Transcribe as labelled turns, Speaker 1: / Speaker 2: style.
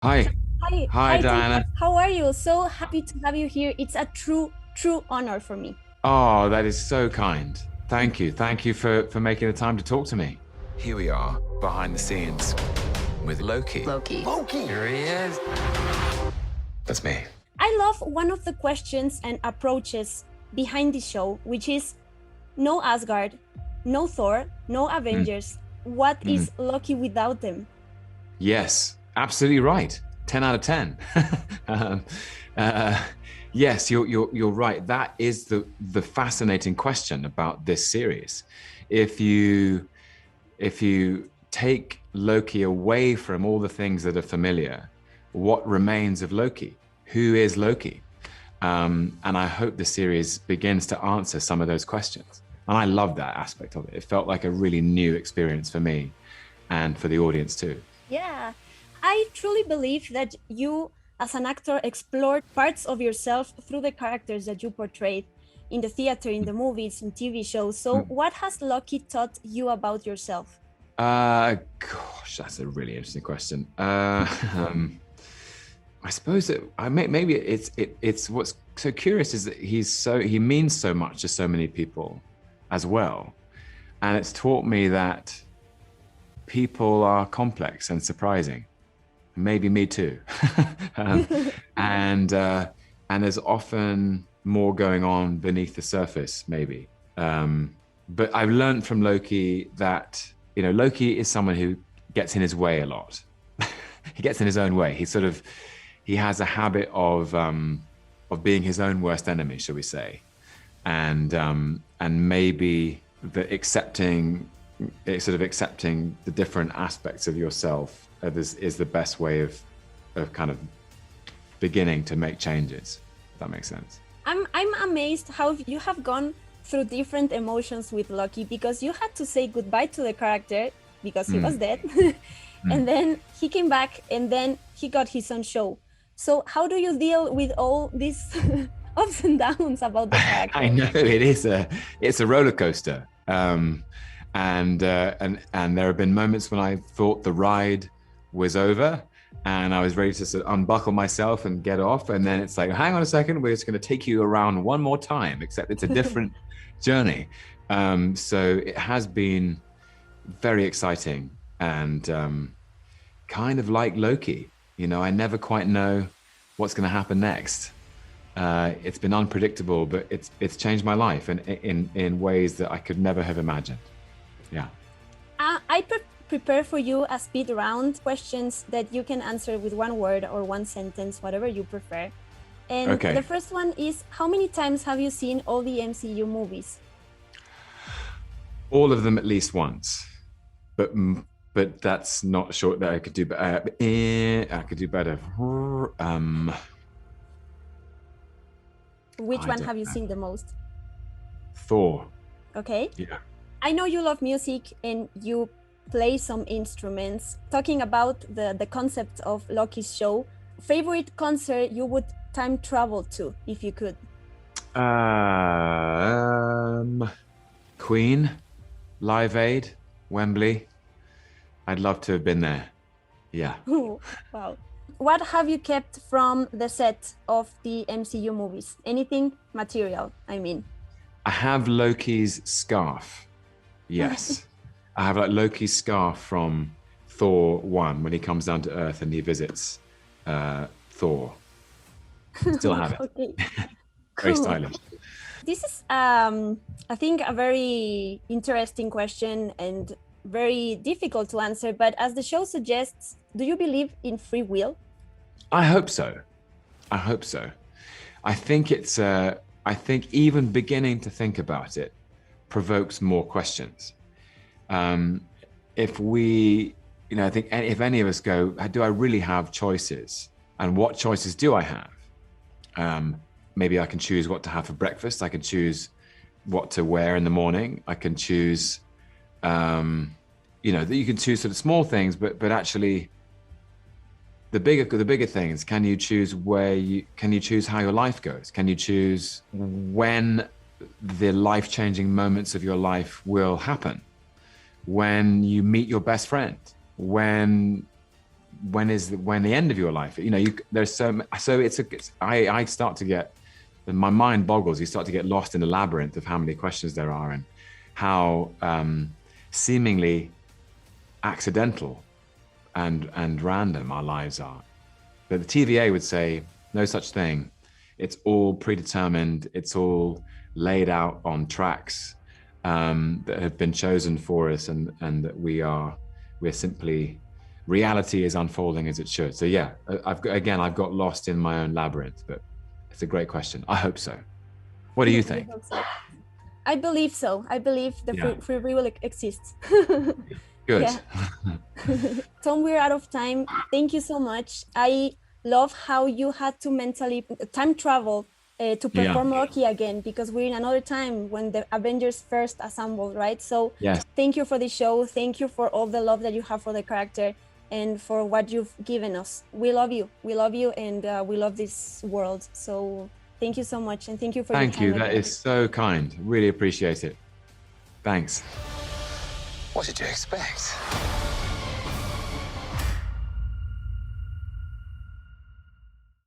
Speaker 1: Hi.
Speaker 2: Hi,
Speaker 1: Hi,
Speaker 2: hi, Tom.
Speaker 1: Diana.
Speaker 2: How are you? So happy to have you here. It's a true honor for me.
Speaker 1: Oh, that is so kind. Thank you. Thank you for making the time to talk to me.
Speaker 3: Here we are, behind the scenes, with Loki.
Speaker 4: Loki.
Speaker 3: Here he is. That's me.
Speaker 2: I love one of the questions and approaches behind the show, which is no Asgard, no Thor, no
Speaker 1: Mm,
Speaker 2: Avengers. What
Speaker 1: mm.
Speaker 2: is Loki without them?
Speaker 1: Yes, absolutely right. 10 out of 10. um, uh, yes, you're right. That is the fascinating question about this series. If you take Loki away from all the things that are familiar, what remains of Loki? Who is Loki? And I hope the series begins to answer some of those questions. And I love that aspect of it. It felt like a really new experience for me and for the audience too.
Speaker 2: Yeah, I truly believe that you, as an actor, explored parts of yourself through the characters that you portrayed in the theater, in the movies, in TV shows. So, what has Loki taught you about yourself?
Speaker 1: Gosh, that's a really interesting question. I suppose that maybe it's what's so curious is that he means so much to so many people as well, and it's taught me that people are complex and surprising. Maybe me too, um, and there's often more going on beneath the surface, maybe. But I've learned from Loki that Loki is someone who gets in his way a lot. He gets in his own way. He has a habit of being his own worst enemy, shall we say, and maybe accepting the different aspects of yourself is the best way of kind of beginning to make changes. If that makes sense.
Speaker 2: I'm amazed how you have gone through different emotions with Loki, because you had to say goodbye to the character because he was dead. And then he came back, and then he got his own show. So how do you deal with all these ups and downs about the character?
Speaker 1: I know it's a roller coaster, and there have been moments when I thought the ride was over, and I was ready to sort of unbuckle myself and get off, and then it's like, hang on a second, we're just going to take you around one more time, except it's a different journey. So it has been very exciting and kind of like Loki. I never quite know what's going to happen next. It's been unpredictable, but it's changed my life in ways that I could never have imagined. Yeah.
Speaker 2: I prepare for you a speed round, questions that you can answer with one word or one sentence, whatever you prefer. And
Speaker 1: Okay.
Speaker 2: The first one is, how many times have you seen all the MCU movies?
Speaker 1: All of them at least once, but that's not sure that I could do. I could do better.
Speaker 2: Which
Speaker 1: I
Speaker 2: one
Speaker 1: don't
Speaker 2: have you
Speaker 1: know.
Speaker 2: seen the most?
Speaker 1: Thor.
Speaker 2: Okay.
Speaker 1: Yeah.
Speaker 2: I know you love music and you play some instruments. Talking about the concept of Loki's show, favorite concert you would time travel to if you could?
Speaker 1: Queen, Live Aid, Wembley. I'd love to have been there. Yeah.
Speaker 2: Wow. What have you kept from the set of the MCU movies? Anything material, I mean.
Speaker 1: I have Loki's scarf. Yes. I have like Loki's scarf from Thor 1 when he comes down to Earth and he visits Thor. Still have it.
Speaker 2: Okay.
Speaker 1: Very
Speaker 2: Cool.
Speaker 1: stylish.
Speaker 2: This is, I think, a very interesting question and very difficult to answer. But as the show suggests, do you believe in free will?
Speaker 1: I hope so. I hope so. I think I think even beginning to think about it provokes more questions. If we, I think if any of us go, do I really have choices? And what choices do I have? Maybe I can choose what to have for breakfast. I can choose what to wear in the morning. I can choose, that you can choose sort of small things, but actually the bigger things. Can you choose can you choose how your life goes? Can you choose when the life-changing moments of your life will happen? When you meet your best friend, when when the end of your life? You know, there's I start to get, my mind boggles. You start to get lost in the labyrinth of how many questions there are and how seemingly accidental and random our lives are. But the TVA would say no such thing. It's all predetermined. It's all laid out on tracks that have been chosen for us, and that we're simply, reality is unfolding as it should. So yeah, I've got lost in my own labyrinth, but it's a great question. I hope so. What do you think?
Speaker 2: I believe so. I believe the free will exists.
Speaker 1: Good.
Speaker 2: Yeah. Tom, we're out of time. Thank you so much. I love how you had to mentally time travel to perform Loki again, because we're in another time when the Avengers first assembled, right? So thank you for the show. Thank you for all the love that you have for the character and for what you've given us. We love you. We love you, and we love this world. So thank you so much, and thank you for your time.
Speaker 1: Thank you. That is so kind. Really appreciate it. Thanks.
Speaker 3: What did you expect?